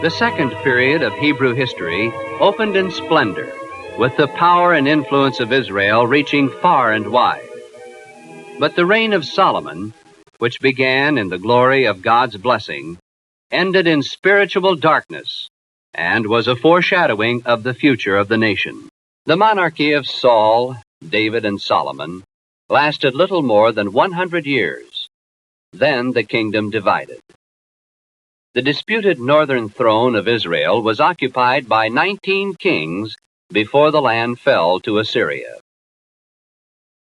The second period of Hebrew history opened in splendor, with the power and influence of Israel reaching far and wide. But the reign of Solomon, which began in the glory of God's blessing, ended in spiritual darkness and was a foreshadowing of the future of the nation. The monarchy of Saul, David, and Solomon lasted little more than 100 years. Then the kingdom divided. The disputed northern throne of Israel was occupied by 19 kings before the land fell to Assyria.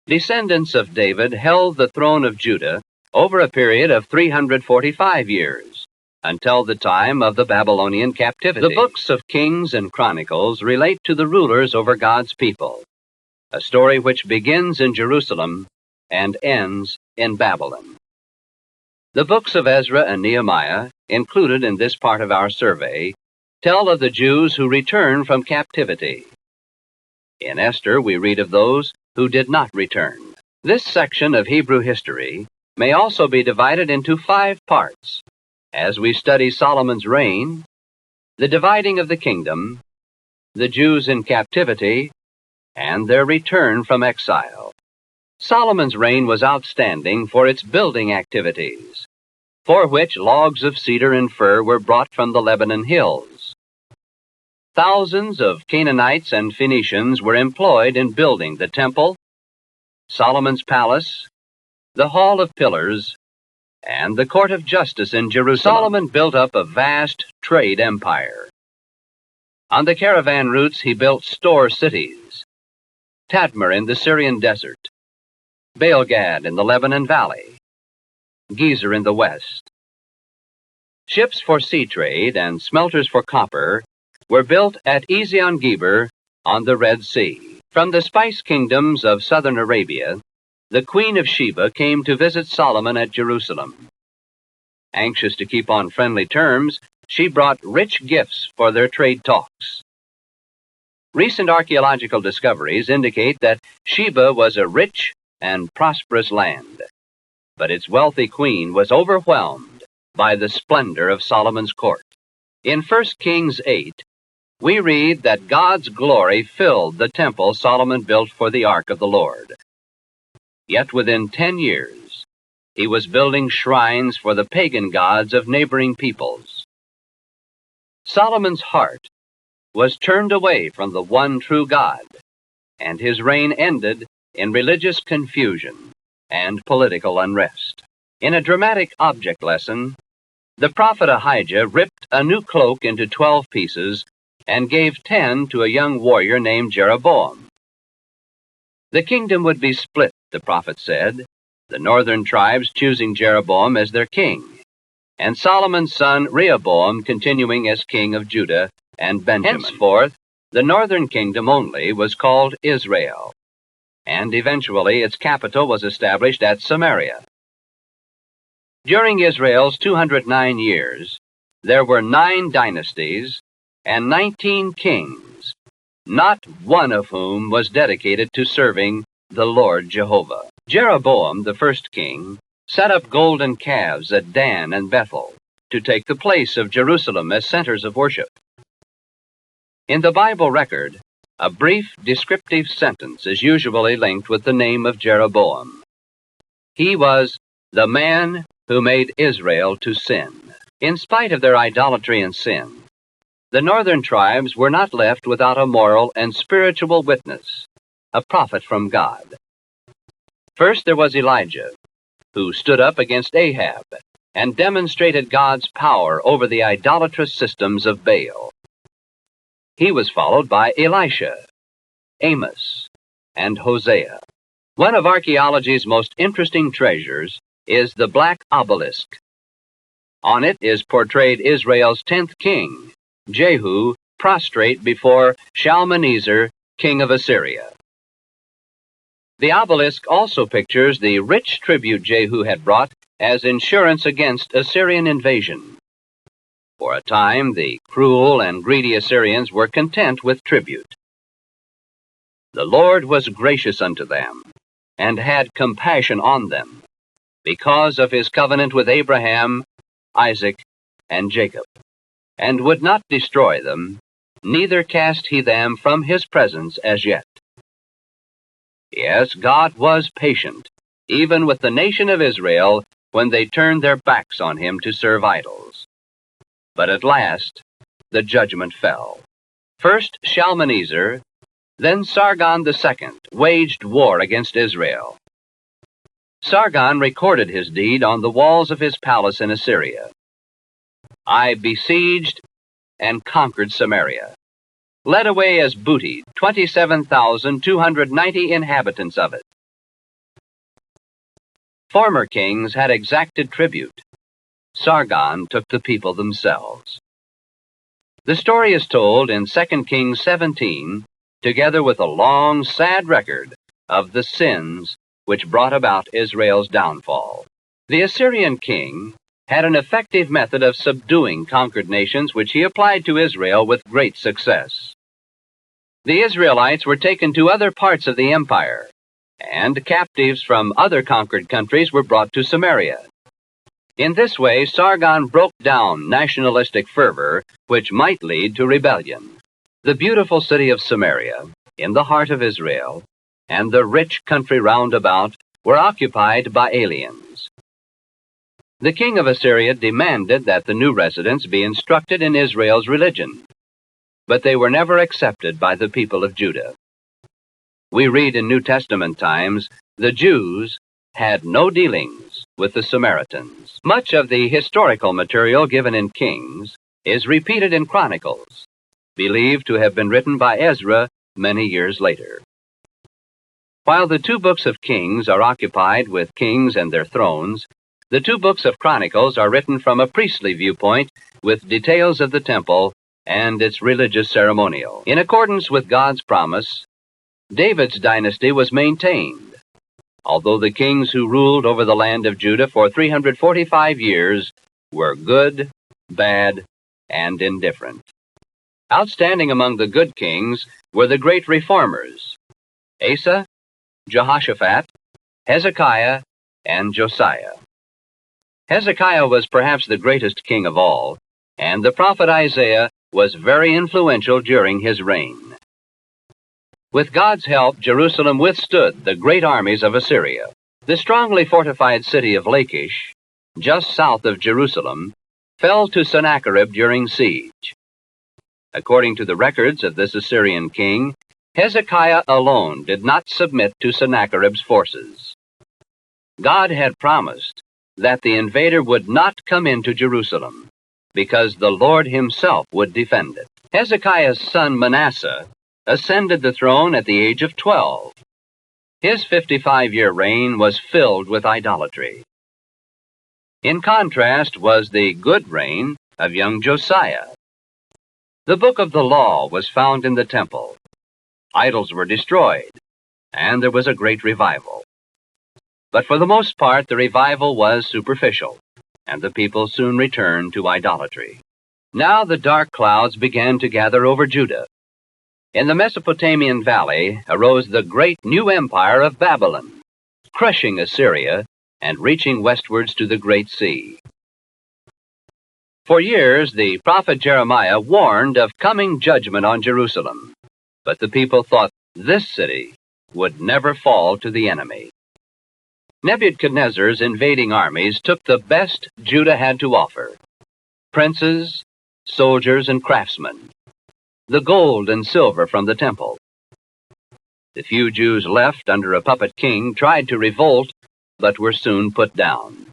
Descendants of David held the throne of Judah over a period of 345 years, until the time of the Babylonian captivity. The books of Kings and Chronicles relate to the rulers over God's people, a story which begins in Jerusalem and ends in Babylon. The books of Ezra and Nehemiah, included in this part of our survey, tell of the Jews who returned from captivity. In Esther, we read of those who did not return. This section of Hebrew history may also be divided into 5 parts, as we study Solomon's reign, the dividing of the kingdom, the Jews in captivity, and their return from exile. Solomon's reign was outstanding for its building activities, for which logs of cedar and fir were brought from the Lebanon hills. Thousands of Canaanites and Phoenicians were employed in building the temple, Solomon's palace, the Hall of Pillars, and the Court of Justice in Jerusalem. Solomon built up a vast trade empire. On the caravan routes, he built store cities: Tadmor in the Syrian desert, Baalgad in the Lebanon valley, Gezer in the west. Ships for sea trade and smelters for copper were built at Ezion-Geber on the Red Sea. From the spice kingdoms of southern Arabia, the Queen of Sheba came to visit Solomon at Jerusalem. Anxious to keep on friendly terms, she brought rich gifts for their trade talks. Recent archaeological discoveries indicate that Sheba was a rich and prosperous land, but its wealthy queen was overwhelmed by the splendor of Solomon's court. In 1 Kings 8, we read that God's glory filled the temple Solomon built for the ark of the Lord. Yet within 10 years, he was building shrines for the pagan gods of neighboring peoples. Solomon's heart was turned away from the one true God, and his reign ended in religious confusion and political unrest. In a dramatic object lesson, the prophet Ahijah ripped a new cloak into 12 pieces and gave 10 to a young warrior named Jeroboam. The kingdom would be split, the prophet said, the northern tribes choosing Jeroboam as their king, and Solomon's son Rehoboam continuing as king of Judah and Benjamin. Henceforth, the northern kingdom only was called Israel, and eventually its capital was established at Samaria. During Israel's 209 years, there were 9 dynasties and 19 kings, not one of whom was dedicated to serving the Lord Jehovah. Jeroboam, the first king, set up golden calves at Dan and Bethel to take the place of Jerusalem as centers of worship. In the Bible record, a brief descriptive sentence is usually linked with the name of Jeroboam. He was the man who made Israel to sin. In spite of their idolatry and sin, the northern tribes were not left without a moral and spiritual witness, a prophet from God. First there was Elijah, who stood up against Ahab and demonstrated God's power over the idolatrous systems of Baal. He was followed by Elisha, Amos, and Hosea. One of archaeology's most interesting treasures is the Black Obelisk. On it is portrayed Israel's 10th king, Jehu, prostrate before Shalmaneser, king of Assyria. The obelisk also pictures the rich tribute Jehu had brought as insurance against Assyrian invasion. For a time, the cruel and greedy Assyrians were content with tribute. The Lord was gracious unto them, and had compassion on them, because of his covenant with Abraham, Isaac, and Jacob. and would not destroy them, neither cast he them from his presence as yet. Yes, God was patient, even with the nation of Israel, when they turned their backs on him to serve idols. But at last, the judgment fell. First Shalmaneser, then Sargon II waged war against Israel. Sargon recorded his deed on the walls of his palace in Assyria. I besieged and conquered Samaria, led away as booty 27,290 inhabitants of it. Former kings had exacted tribute. Sargon took the people themselves. The story is told in 2 Kings 17, together with a long, sad record of the sins which brought about Israel's downfall. The Assyrian king had an effective method of subduing conquered nations which he applied to Israel with great success. The Israelites were taken to other parts of the empire, and captives from other conquered countries were brought to Samaria. In this way, Sargon broke down nationalistic fervor which might lead to rebellion. The beautiful city of Samaria, in the heart of Israel, and the rich country round about were occupied by aliens. The king of Assyria demanded that the new residents be instructed in Israel's religion, but they were never accepted by the people of Judah. We read in New Testament times, the Jews had no dealings with the Samaritans. Much of the historical material given in Kings is repeated in Chronicles, believed to have been written by Ezra many years later. While the two books of Kings are occupied with kings and their thrones, the two books of Chronicles are written from a priestly viewpoint with details of the temple and its religious ceremonial. In accordance with God's promise, David's dynasty was maintained, although the kings who ruled over the land of Judah for 345 years were good, bad, and indifferent. Outstanding among the good kings were the great reformers, Asa, Jehoshaphat, Hezekiah, and Josiah. Hezekiah was perhaps the greatest king of all, and the prophet Isaiah was very influential during his reign. With God's help, Jerusalem withstood the great armies of Assyria. The strongly fortified city of Lachish, just south of Jerusalem, fell to Sennacherib during siege. According to the records of this Assyrian king, Hezekiah alone did not submit to Sennacherib's forces. God had promised that the invader would not come into Jerusalem, because the Lord himself would defend it. Hezekiah's son Manasseh ascended the throne at the age of 12. His 55-year reign was filled with idolatry. In contrast was the good reign of young Josiah. The book of the law was found in the temple. Idols were destroyed, and there was a great revival. But for the most part, the revival was superficial, and the people soon returned to idolatry. Now the dark clouds began to gather over Judah. In the Mesopotamian valley arose the great new empire of Babylon, crushing Assyria and reaching westwards to the Great Sea. For years, the prophet Jeremiah warned of coming judgment on Jerusalem, but the people thought this city would never fall to the enemy. Nebuchadnezzar's invading armies took the best Judah had to offer: princes, soldiers, and craftsmen, the gold and silver from the temple. The few Jews left under a puppet king tried to revolt, but were soon put down.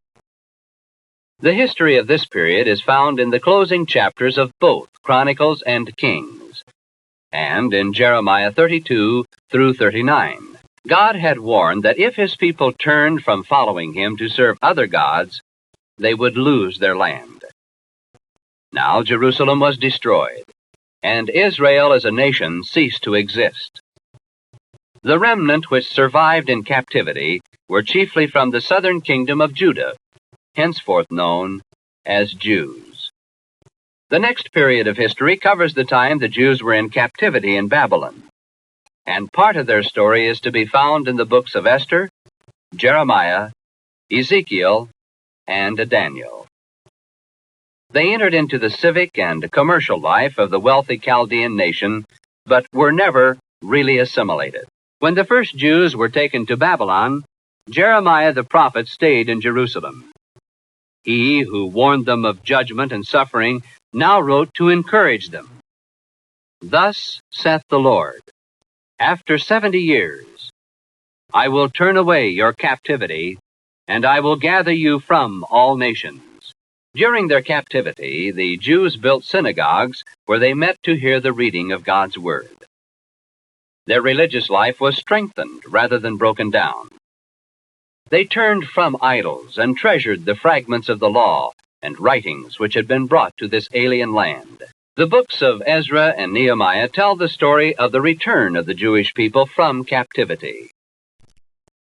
The history of this period is found in the closing chapters of both Chronicles and Kings, and in Jeremiah 32 through 39. God had warned that if his people turned from following him to serve other gods, they would lose their land. Now Jerusalem was destroyed, and Israel as a nation ceased to exist. The remnant which survived in captivity were chiefly from the southern kingdom of Judah, henceforth known as Jews. The next period of history covers the time the Jews were in captivity in Babylon, and part of their story is to be found in the books of Esther, Jeremiah, Ezekiel, and Daniel. They entered into the civic and commercial life of the wealthy Chaldean nation, but were never really assimilated. When the first Jews were taken to Babylon, Jeremiah the prophet stayed in Jerusalem. He who warned them of judgment and suffering now wrote to encourage them. Thus saith the Lord, after 70 years, I will turn away your captivity, and I will gather you from all nations. During their captivity, the Jews built synagogues where they met to hear the reading of God's Word. Their religious life was strengthened rather than broken down. They turned from idols and treasured the fragments of the law and writings which had been brought to this alien land. The books of Ezra and Nehemiah tell the story of the return of the Jewish people from captivity.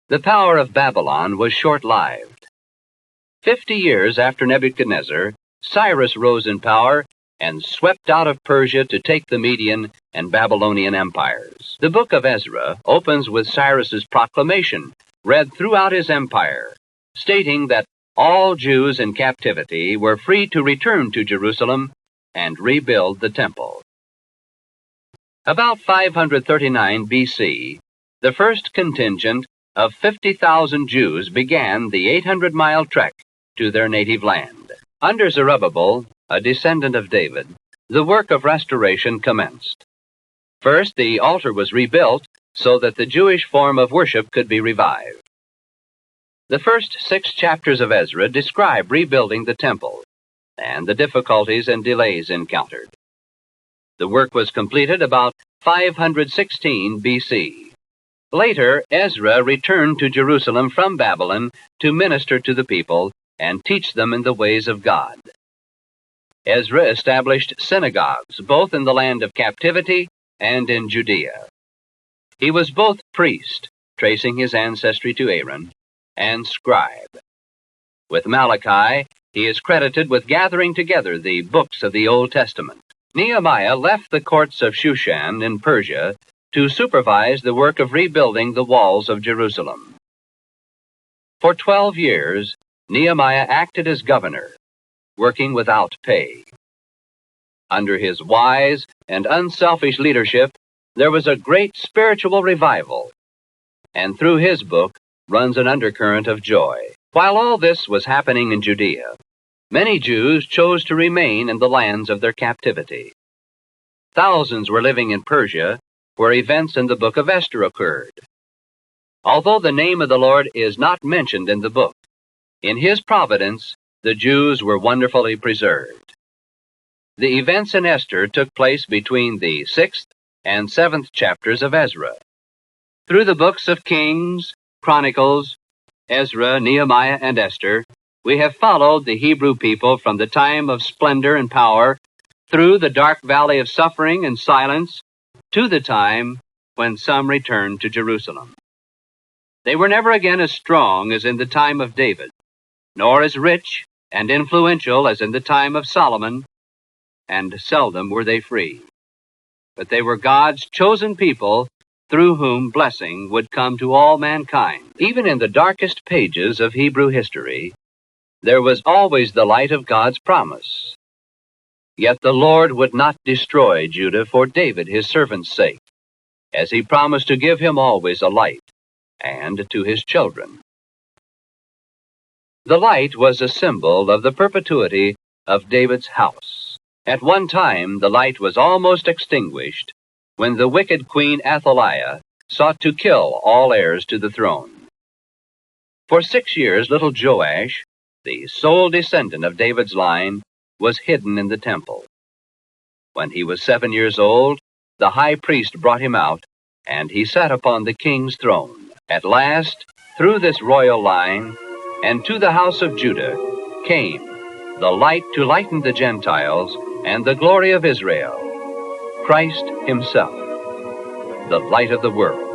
The power of Babylon was short-lived. 50 years after Nebuchadnezzar, Cyrus rose in power and swept out of Persia to take the Median and Babylonian empires. The book of Ezra opens with Cyrus's proclamation, read throughout his empire, stating that all Jews in captivity were free to return to Jerusalem and rebuild the temple. About 539 BC, the first contingent of 50,000 Jews began the 800-mile trek to their native land. Under Zerubbabel, a descendant of David, the work of restoration commenced. First, the altar was rebuilt so that the Jewish form of worship could be revived. The first 6 chapters of Ezra describe rebuilding the temple and the difficulties and delays encountered. The work was completed about 516 BC. Later, Ezra returned to Jerusalem from Babylon to minister to the people and teach them in the ways of God. Ezra established synagogues both in the land of captivity and in Judea. He was both priest, tracing his ancestry to Aaron, and scribe. With Malachi, he is credited with gathering together the books of the Old Testament. Nehemiah left the courts of Shushan in Persia to supervise the work of rebuilding the walls of Jerusalem. For 12 years, Nehemiah acted as governor, working without pay. Under his wise and unselfish leadership, there was a great spiritual revival, and through his book runs an undercurrent of joy. While all this was happening in Judea, many Jews chose to remain in the lands of their captivity. Thousands were living in Persia, where events in the book of Esther occurred. Although the name of the Lord is not mentioned in the book, in his providence, the Jews were wonderfully preserved. The events in Esther took place between the 6th and 7th chapters of Ezra. Through the books of Kings, Chronicles, Ezra, Nehemiah, and Esther, we have followed the Hebrew people from the time of splendor and power through the dark valley of suffering and silence to the time when some returned to Jerusalem. They were never again as strong as in the time of David, nor as rich and influential as in the time of Solomon, and seldom were they free. But they were God's chosen people through whom blessing would come to all mankind. Even in the darkest pages of Hebrew history, there was always the light of God's promise. Yet the Lord would not destroy Judah for David his servant's sake, as he promised to give him always a light, and to his children. The light was a symbol of the perpetuity of David's house. At one time, the light was almost extinguished when the wicked Queen Athaliah sought to kill all heirs to the throne. For 6 years, little Joash, the sole descendant of David's line, was hidden in the temple. When he was 7 years old, the high priest brought him out, and he sat upon the king's throne. At last, through this royal line, and to the house of Judah, came the light to lighten the Gentiles and the glory of Israel, Christ himself, the light of the world.